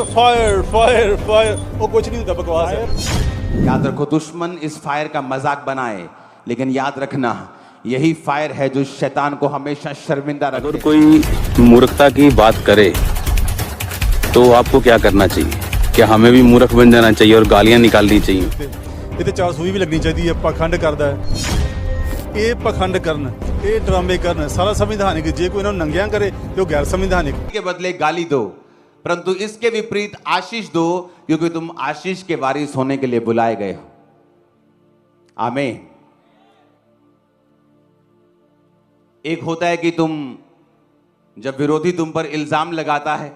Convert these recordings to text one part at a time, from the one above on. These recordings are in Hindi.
तो फायर फायर फायर, वो कुछ नहीं होता, बकवास है। याद रखो, दुश्मन इस फायर का मजाक बनाए, लेकिन याद रखना यही फायर है जो शैतान को हमेशा शर्मिंदा रखे। अगर कोई मूर्खता की बात करे तो आपको क्या करना चाहिए? क्या हमें भी मूर्ख बन जाना चाहिए और गालियां निकालनी चाहिए? ਇਹ ਚਾਰ ਸੂਈ ਵੀ ਲੱਗਣੀ ਚਾਹੀਦੀ ਹੈ। ਪਖੰਡ ਕਰਦਾ ਹੈ, ਇਹ ਪਖੰਡ ਕਰਨ, ਇਹ ਡਰਾਮੇ ਕਰਨ, ਸਾਰਾ ਸੰਵਿਧਾਨਿਕ। ਜੇ ਕੋਈ ਇਹਨਾਂ ਨੂੰ ਨੰਗਿਆਂ करे तो गैर संवैधानिक। के बदले गाली दो, परंतु इसके विपरीत आशीष दो, क्योंकि तुम आशीष के वारिस होने के लिए बुलाए गए हो। आमीन। एक होता है कि तुम, जब विरोधी तुम पर इल्जाम लगाता है,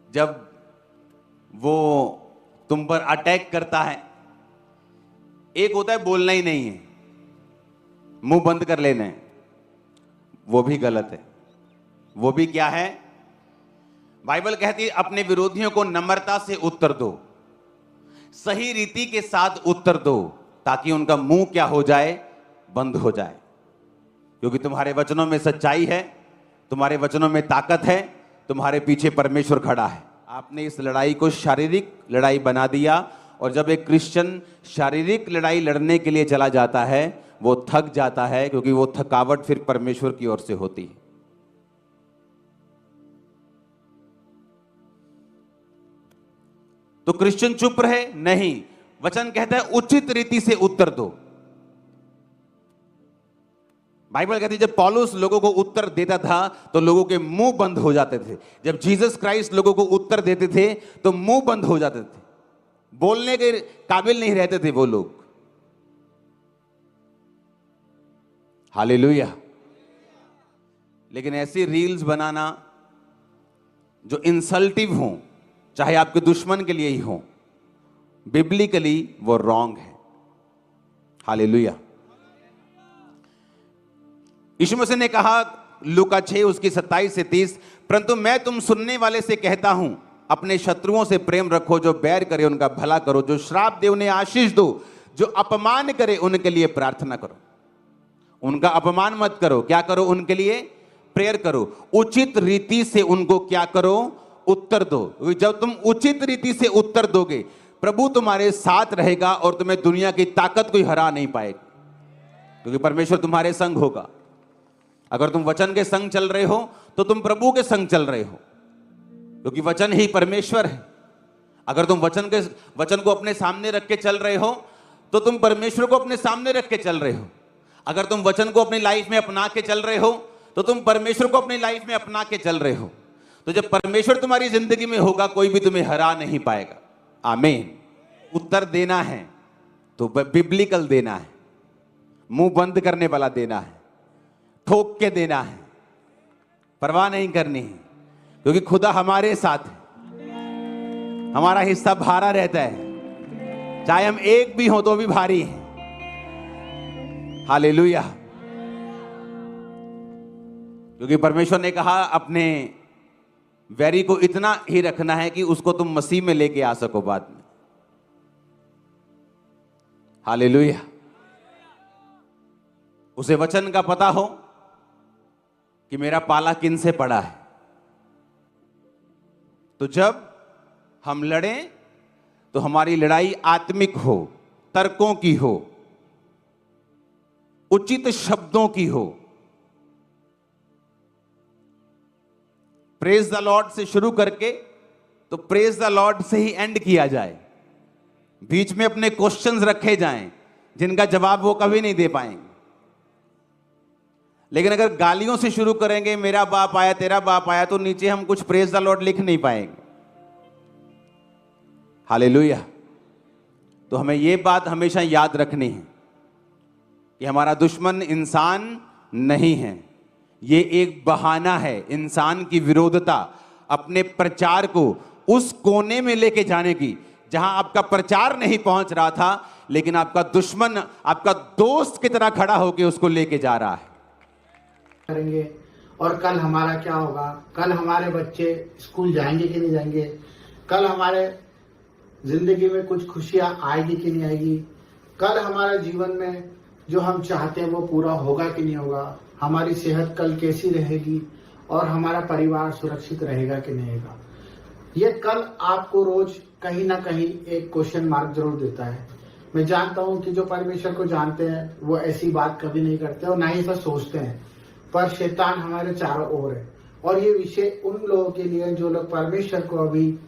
जब वो तुम पर अटैक करता है, एक होता है बोलना ही नहीं है, मुंह बंद कर लेना है। वो भी गलत है। वो भी क्या है? बाइबल कहती है अपने विरोधियों को नम्रता से उत्तर दो, सही रीति के साथ उत्तर दो, ताकि उनका मुंह क्या हो जाए? बंद हो जाए। क्योंकि तुम्हारे वचनों में सच्चाई है, तुम्हारे वचनों में ताकत है, तुम्हारे पीछे परमेश्वर खड़ा है। आपने इस लड़ाई को शारीरिक लड़ाई बना दिया, और जब एक क्रिश्चियन शारीरिक लड़ाई लड़ने के लिए चला जाता है, वो थक जाता है, क्योंकि वो थकावट फिर परमेश्वर की ओर से होती है। तो क्रिश्चियन चुप रहे? नहीं, वचन कहता है उचित रीति से उत्तर दो। बाइबल कहती है जब पौलुस लोगों को उत्तर देता था तो लोगों के मुंह बंद हो जाते थे। जब जीसस क्राइस्ट लोगों को उत्तर देते थे तो मुंह बंद हो जाते थे, बोलने के काबिल नहीं रहते थे वो लोग। हालेलुया। लेकिन ऐसी रील्स बनाना जो इंसल्टिव हो, चाहे आपके दुश्मन के लिए ही हो, बिब्लिकली वो रॉन्ग है। हालेलुया। यीशु मसीह ने कहा लूका 6 उसकी 27 से 30, परंतु मैं तुम सुनने वाले से कहता हूं, अपने शत्रुओं से प्रेम रखो, जो बैर करे उनका भला करो, जो श्राप दे उन्हें आशीष दो, जो अपमान करे उनके लिए प्रार्थना करो। उनका अपमान मत करो, क्या करो? उनके लिए प्रेयर करो। उचित रीति से उनको क्या करो? उत्तर दो। जब तुम उचित रीति से उत्तर दोगे, प्रभु तुम्हारे साथ रहेगा और तुम्हें दुनिया की ताकत कोई हरा नहीं पाएगा, क्योंकि परमेश्वर तुम्हारे संग होगा। अगर तुम वचन के संग चल रहे हो तो तुम प्रभु के संग चल रहे हो, क्योंकि वचन ही परमेश्वर है। अगर तुम वचन को अपने सामने रख के चल रहे हो तो तुम परमेश्वर को अपने सामने रख के चल रहे हो। अगर तुम वचन को अपनी लाइफ में अपना के चल रहे हो तो तुम परमेश्वर को अपनी लाइफ में अपना के चल रहे हो। तो जब परमेश्वर तुम्हारी जिंदगी में होगा, कोई भी तुम्हें हरा नहीं पाएगा। आमीन। उत्तर देना है तो बिब्लिकल देना है, मुंह बंद करने वाला देना है, ठोक के देना है, परवाह नहीं करनी है, क्योंकि खुदा हमारे साथ है। हमारा हिस्सा भारा रहता है, चाहे हम एक भी हो तो भी भारी है। हालेलुया। क्योंकि परमेश्वर ने कहा अपने वैरी को इतना ही रखना है कि उसको तुम मसीह में लेके आ सको बाद में। हालेलुया। उसे वचन का पता हो कि मेरा पाला किन से पड़ा है। तो जब हम लड़ें तो हमारी लड़ाई आत्मिक हो, तर्कों की हो, उचित शब्दों की हो। प्रेज द लॉर्ड से शुरू करके तो प्रेज द लॉर्ड से ही एंड किया जाए। बीच में अपने क्वेश्चंस रखे जाएं जिनका जवाब वो कभी नहीं दे पाएंगे। लेकिन अगर गालियों से शुरू करेंगे, मेरा बाप आया, तेरा बाप आया, तो नीचे हम कुछ प्रेज द लॉर्ड लिख नहीं पाएंगे। हालेलुया। तो हमें यह बात हमेशा याद रखनी है कि हमारा दुश्मन इंसान नहीं है, ये एक बहाना है इंसान की विरोधता अपने प्रचार को उस कोने में लेके जाने की जहां आपका प्रचार नहीं पहुंच रहा था, लेकिन आपका दुश्मन आपका दोस्त की तरह खड़ा होकर उसको लेके जा रहा है। करेंगे और कल हमारा क्या होगा, कल हमारे बच्चे स्कूल जाएंगे कि नहीं जाएंगे, कल हमारे जिंदगी में कुछ खुशियां आएगी कि नहीं आएगी, कल हमारे जीवन में जो हम चाहते हैं वो पूरा होगा कि नहीं होगा, हमारी सेहत कल कैसी रहेगी और हमारा परिवार सुरक्षित रहेगा कि नहीं रहेगा। ये कल आपको रोज कहीं ना कहीं एक क्वेश्चन मार्क जरूर देता है। मैं जानता हूं कि जो परमेश्वर को जानते हैं वो ऐसी बात कभी नहीं करते और ना ही ऐसा सोचते हैं, पर शैतान हमारे चारों ओर है। और ये विषय उन लोगों के लिए जो लोग परमेश्वर को अभी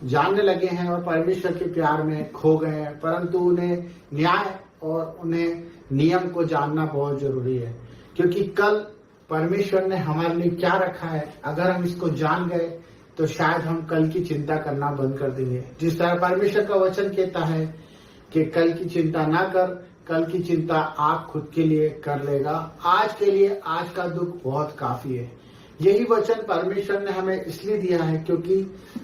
जानने लगे हैं और परमेश्वर के प्यार में खो गए हैं, परंतु उन्हें न्याय और उन्हें नियम को जानना बहुत जरूरी है। क्योंकि कल परमेश्वर ने हमारे लिए क्या रखा है, अगर हम इसको जान गए तो शायद हम कल की चिंता करना बंद कर देंगे। जिस तरह परमेश्वर का वचन कहता है कि कल की चिंता ना कर, कल की चिंता आप खुद के लिए कर लेगा, आज के लिए आज का दुख बहुत काफी है। यही वचन परमेश्वर ने हमें इसलिए दिया है क्योंकि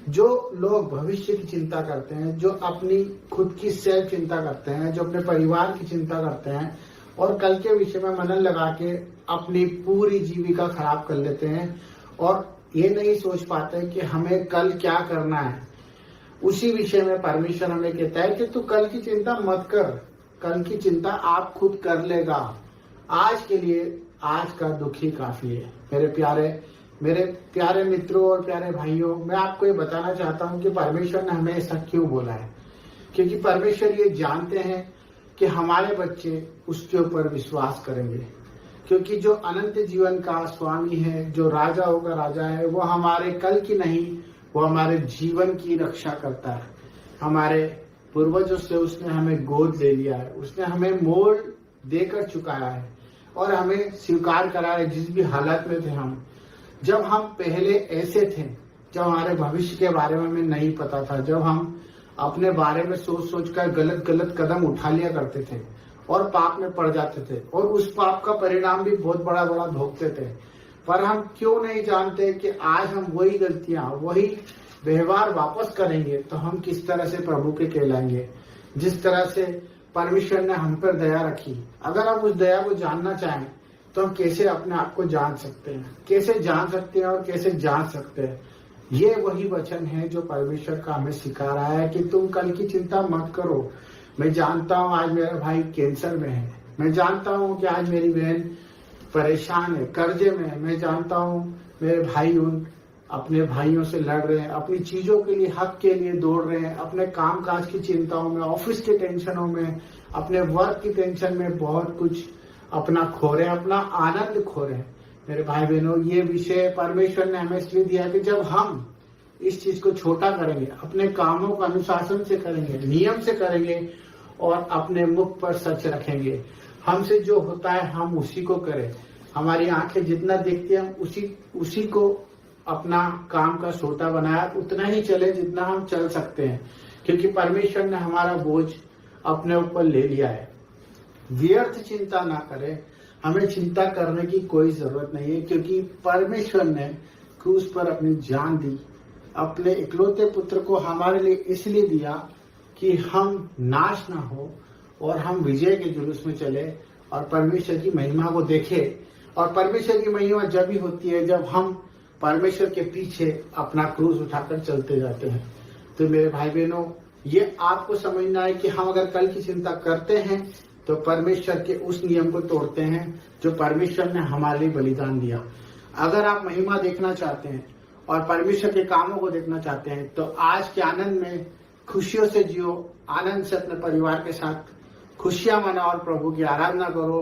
जो लोग भविष्य की चिंता करते हैं, जो अपनी खुद की सेल्फ चिंता करते हैं, जो अपने परिवार की चिंता करते हैं और कल के विषय में मनन लगा के अपनी पूरी जीविका खराब कर लेते हैं और ये नहीं सोच पाते कि हमें कल क्या करना है, उसी विषय में परमेश्वर हमें कहता है कि तू कल की चिंता मत कर, कल की चिंता आप खुद कर लेगा, आज के लिए आज का दुख ही काफी है। मेरे प्यारे मित्रों और प्यारे भाइयों, मैं आपको ये बताना चाहता हूँ कि परमेश्वर ने हमें ऐसा क्यों बोला है। क्योंकि परमेश्वर ये जानते हैं कि हमारे बच्चे उसके ऊपर विश्वास करेंगे। क्योंकि जो अनंत जीवन का स्वामी है, जो राजा होगा राजा है, वो हमारे कल की नहीं, वो हमारे जीवन की रक्षा करता है। हमारे पूर्वजों से उसने हमें गोद ले लिया है, उसने हमें मोल देकर चुकाया है और हमें स्वीकार करा है जिस भी हालत में थे हम। जब हम पहले ऐसे थे, जब हमारे भविष्य के बारे में हमें नहीं पता था, जब हम अपने बारे में सोच सोच कर गलत कदम उठा लिया करते थे और पाप में पड़ जाते थे और उस पाप का परिणाम भी बहुत बड़ा भोगते थे। पर हम क्यों नहीं जानते कि आज हम वही गलतियां, वही व्यवहार वापस करेंगे तो हम किस तरह से प्रभु के कहलाएंगे। जिस तरह से परमेश्वर ने हम पर दया रखी, अगर हम उस दया को जानना चाहें तो हम कैसे अपने आप को जान सकते हैं, कैसे जान सकते हैं और कैसे जान सकते हैं। ये वही वचन है जो परमेश्वर का हमें सिखा रहा है कि तुम कल की चिंता मत करो। मैं जानता हूँ आज मेरा भाई कैंसर में है, मैं जानता हूँ कि आज मेरी बहन परेशान है, कर्जे में है, मैं जानता हूँ मेरे भाई उन अपने भाइयों से लड़ रहे हैं, अपनी चीजों के लिए, हक के लिए दौड़ रहे हैं, अपने काम काज की चिंताओं में, ऑफिस के टेंशनों में, अपने वर्क की टेंशन में बहुत कुछ अपना खो रहे हैं, अपना आनंद खो रहे हैं। मेरे भाई बहनों, ये विषय परमेश्वर ने हमें इसलिए दिया कि जब हम इस चीज को छोटा करेंगे, अपने कामों को अनुशासन से करेंगे, नियम से करेंगे और अपने मुख पर सच रखेंगे, हमसे जो होता है हम उसी को करें। हमारी आंखें जितना देखती हैं हम उसी को अपना काम का सोटा बनाया, उतना ही चले जितना हम चल सकते हैं। क्योंकि परमेश्वर ने हमारा बोझ अपने ऊपर ले लिया है। व्यर्थ चिंता ना करें, हमें चिंता करने की कोई जरूरत नहीं है। क्योंकि परमेश्वर ने क्रूस पर अपनी जान दी, अपने इकलौते पुत्र को हमारे लिए इसलिए दिया कि हम नाश ना हो और हम विजय के जुलूस में चले और परमेश्वर की महिमा को देखें। और परमेश्वर की महिमा जब ही होती है जब हम परमेश्वर के पीछे अपना क्रूस उठाकर चलते जाते हैं। तो मेरे भाई बहनों, ये आपको समझना है कि हम अगर कल की चिंता करते हैं तो परमेश्वर के उस नियम को तोड़ते हैं जो परमेश्वर ने हमारे लिए बलिदान दिया। अगर आप महिमा देखना चाहते हैं और परमेश्वर के कामों को देखना चाहते हैं तो आज के आनंद में खुशियों से जियो, आनंद से अपने परिवार के साथ खुशियां मनाओ और प्रभु की आराधना करो।